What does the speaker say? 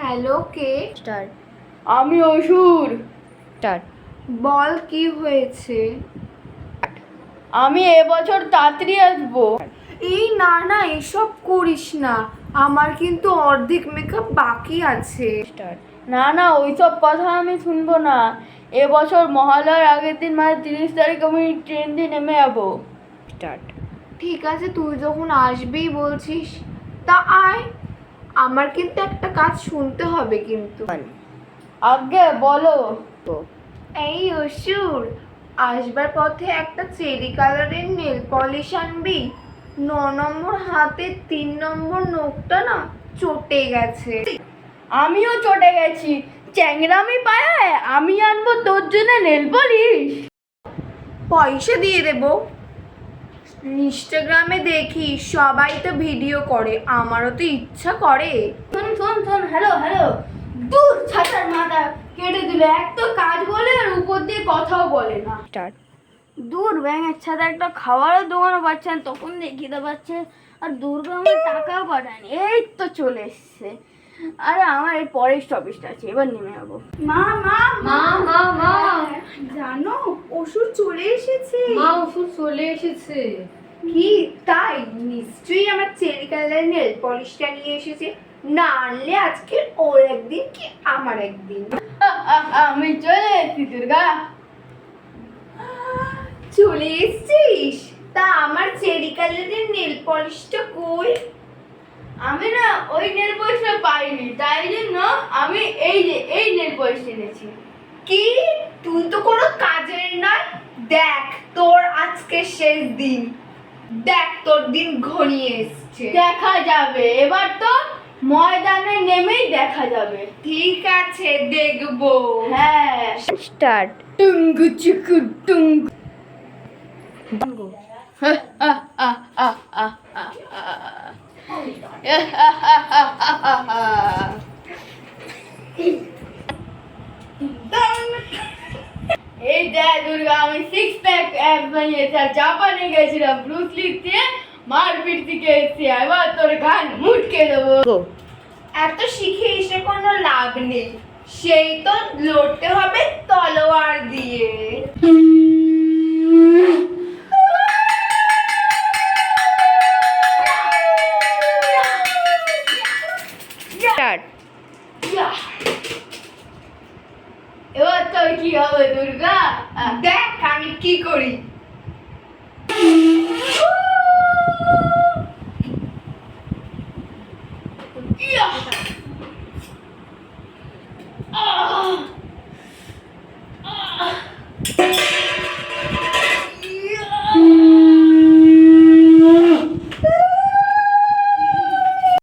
Hello, কে? Start. আমি অসুর। Start. বল, কি হয়েছে? আমি এবছর তাড়াতাড়ি আসবো। এই না না, এসব করিস না, আমার কিন্তু অর্ধেক মেকআপ বাকি আছে। স্টার্ট। না না, ওইসব কথা আমি শুনবো না। এবছর মহালয়ার আগের দিন মানে 30 তারিখ আমি ট্রেন দিয়ে নেমে যাবো। স্টার্ট। ঠিক আছে, তুই যখন আসবেই বলছিস তা আয়। আমার কিন্তু একটা কাজ শুনতে হবে কিন্তু। আগে বলো। এই অসুর, আসবার পথে একটা চেরি কালারের নেল পলিশ আনবি। 9 নম্বর হাতের 3 নম্বর নখটা না চটে গেছে। আমিও চটে গেছি, চ্যাংরামি পায়। আমি আনবো তোর জন্য নেল পলিশ। পয়সা দিয়ে দেবো। ইনস্টাগ্রামে দেখি সবাই তো ভিডিও করে, আমারও তো ইচ্ছা করে। শোন, হ্যালো হ্যালো। দূর ছাতার মাথা কেটে দিল, এক তো কাজ বলে আর উপর দিয়ে কথাও বলে না। স্টার্ট। দূর ব্যাঙের ছাদা, একটা খাবারের দোকানও পাচ্ছেন তখন দেখিতে পাচ্ছে। আর দুর্গা আমার টাকাও পাঠায়নি, এই তো চলে এসছে। আরে আমার এই পরের স্টপেজটা আছে, এবার নেমে যাবো। মা মা মা মা মা জানো, অসুর চলে এসেছে। মা ওষুধ চলে এসেছে। কি তাই? নিশ্চয়ই আমার চেরি কালার নেল পলিশটা নিয়ে এসেছে। না আনলে আজকে ওর একদিন কি আমার একদিন। আমি চলে এসেছি দুর্গা। চলে এসেছিস? তা আমার চেরি কালারের নেল পলিশটা কই? আমি না ওই নেল পলিশটা পাইনি, তাই জন্য আমি এই নেল পলিশ এনেছি। কি, তুই তো কোনো কাজের নয়। দেখ, তোর আজকে শেষ দিন। দেখ, তোর দিন ঘনিয়ে এসছে। দেখা যাবে, এবার তো ময়দানে নেমেই দেখা যাবে। ঠিক আছে, দেখবো। হ্যাঁ। স্টার্ট। টুঙ্গু চিকু টুঙ্গু। এই দেখ দুর্গা, আমি 6 প্যাক অ্যাপ বানিয়েছি আর জাপানে গেছিলাম, ব্রুস লি দিয়ে মারপিট শিখে এসেছি। এবার তোর গান মুটকে দেবো। এত শিখে এসে কোনো লাভ নেই, সেই তো লড়তে হবে তলোয়ার দিয়ে। স্টার্ট। এবার তোর কি হবে দুর্গা? দেখ আমি কি করি।